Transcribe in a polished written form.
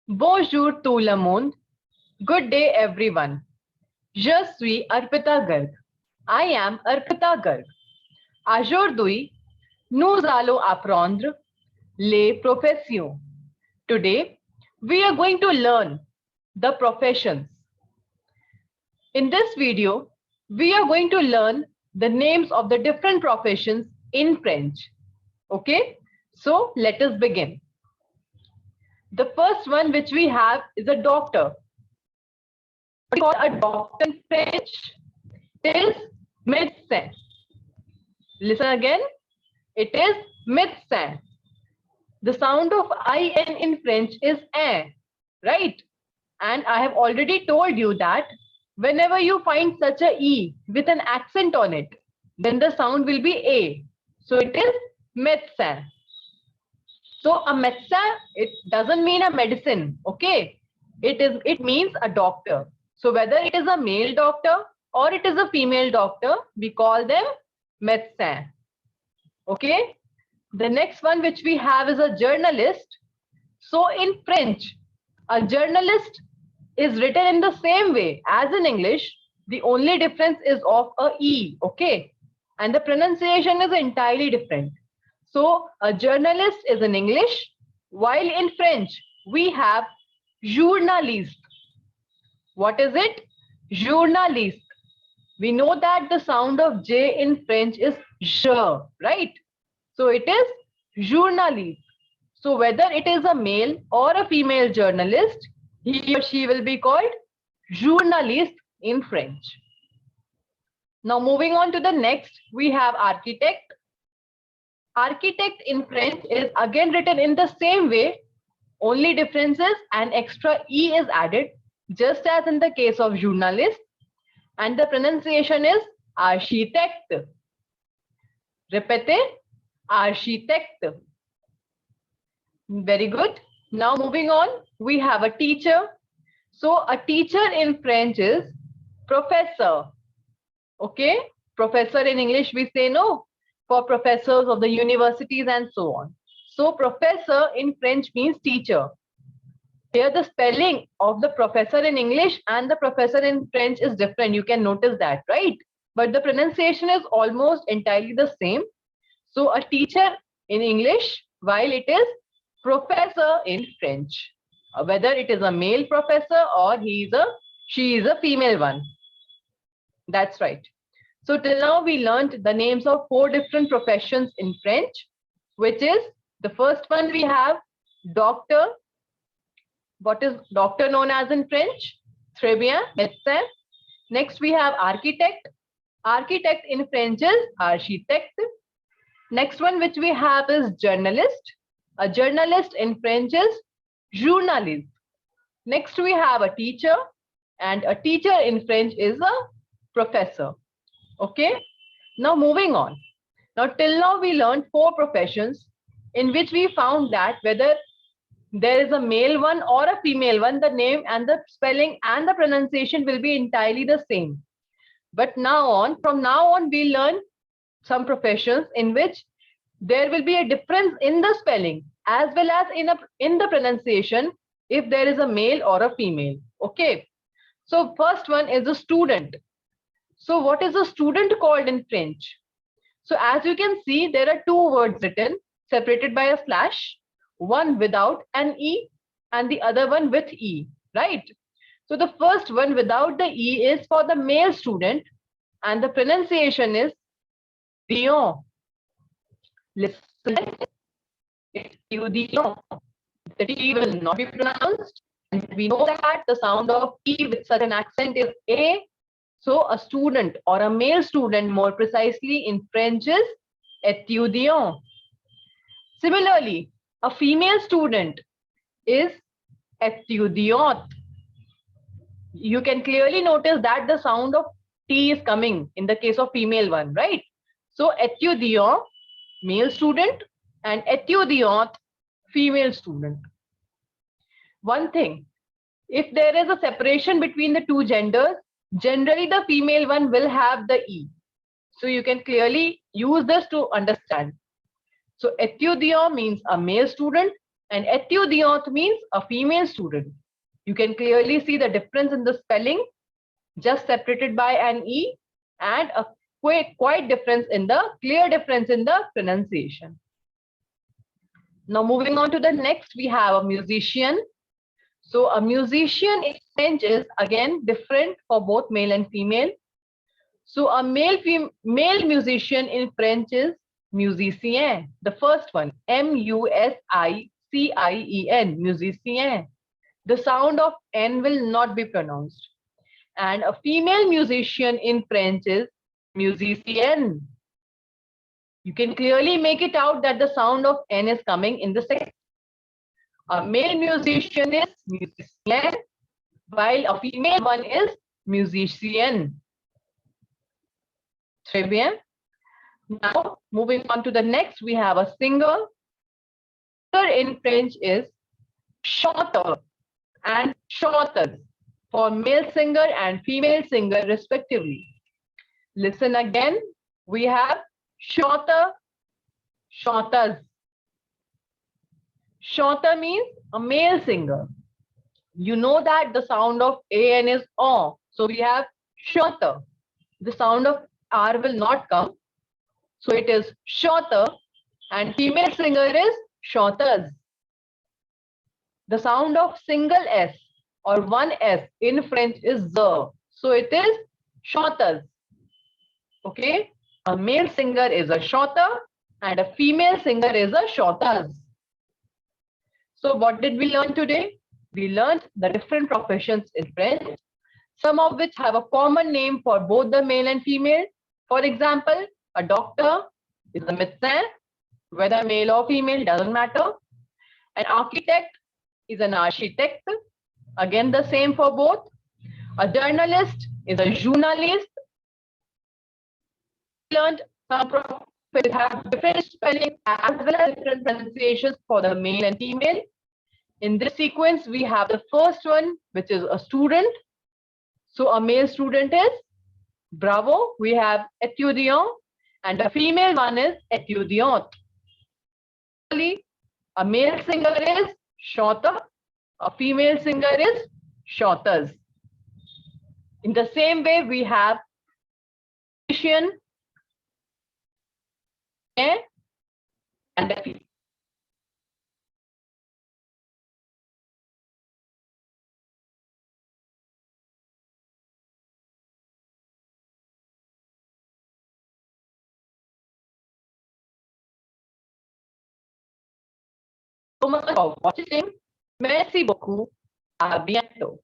Bonjour tout le monde. Good day everyone. Je suis Arpita Garg. I am Arpita Garg. Aujourd'hui, nous allons apprendre les professions. Today, we are going to learn the professions. In this video, we are going to learn the names of the different professions in French. Okay, so let us begin. The first one which we have is a doctor. What we call a doctor in French is médecin. Listen again, it is médecin. The sound of IN in French is un, right? And I have already told you that whenever you find such a E with an accent on it, then the sound will be A. So it is médecin. So a médecin, it doesn't mean a medicine, okay? It means a doctor. So whether it is a male doctor or it is a female doctor, we call them médecin. Okay? The next one which we have is a journalist. So in French, a journalist is written in the same way as in English. The only difference is of a E, okay? And the pronunciation is entirely different. So a journalist is in English, while in French, we have journaliste. What is it? Journaliste. We know that the sound of J in French is je, right? So it is journaliste. So whether it is a male or a female journalist, he or she will be called journaliste in French. Now moving on to the next, we have architect. Architect in French is again written in the same way, only difference is an extra E is added, just as in the case of journalist, and the pronunciation is architecte. Repete, architecte. Very good. Now moving on, we have a teacher. So a teacher in French is professor. Okay, professor in English we say no, for professors of the universities and so on. So professor in French means teacher. Here the spelling of the professor in English and the professor in French is different. You can notice that, right? But the pronunciation is almost entirely the same. So a teacher in English, while it is professor in French. Whether it is a male professor or she is a female one. That's right. So till now we learned the names of 4 different professions in French, which is the first one we have doctor. What is doctor known as in French? Très bien, médecin. Next we have architect. Architect in French is architecte. Next one which we have is journalist. A journalist in French is journaliste. Next we have a teacher, and a teacher in French is a professor. Okay, now moving on. Now till now we learned 4 professions in which we found that whether there is a male one or a female one, the name and the spelling and the pronunciation will be entirely the same. But from now on, we learn some professions in which there will be a difference in the spelling as well as in the pronunciation if there is a male or a female. Okay, so first one is a student. So what is a student called in French? So as you can see, there are 2 words written separated by a slash, one without an E and the other one with E, right? So the first one without the E is for the male student and the pronunciation is étudiant. Listen, étudiant. The T will not be pronounced, and we know that the sound of E with such an accent is A. So a student or a male student more precisely in French is étudiant. Similarly, a female student is étudiante. You can clearly notice that the sound of T is coming in the case of female one, right? So étudiant, male student, and étudiante, female student. One thing, if there is a separation between the 2 genders, generally the female one will have the E. So you can clearly use this to understand. So étudiant means a male student And étudiante means a female student. You can clearly see the difference in the spelling, just separated by an E, and a quite difference in the clear difference in the pronunciation. Now moving on to the next, we have a musician. So a musician in French is again different for both male and female. So a male musician in French is musicien. The first one, musicien, musicien. The sound of N will not be pronounced. And a female musician in French is musicienne. You can clearly make it out that the sound of N is coming in the second. A male musician is musicien, while a female one is musicienne. Très bien. Now, moving on to the next, we have a singer. Singer in French is chanteur and chanteuse for male singer and female singer respectively. Listen again. We have chanteur, chanteuse. Chanteur means a male singer. You know that the sound of AN is O. So we have chanteur. The sound of R will not come. So it is chanteur, and female singer is chanteuse. The sound of single S or one S in French is Z. So it is chanteuse. Okay. A male singer is a chanteur and a female singer is a chanteuse. So what did we learn today? We learned the different professions in French, some of which have a common name for both the male and female. For example, a doctor is a médecin, whether male or female, doesn't matter. An architect is an architecte, again the same for both. A journalist is a journaliste. We learned some professions have different spelling as well as different pronunciations for the male and female. In this sequence, we have the first one, which is a student. So a male student is bravo. We have étudiant, and a female one is étudiante. A male singer is chanteur. A female singer is chanteuse. In the same way, we have musician and a female. So much for watching. Merci beaucoup. À bientôt.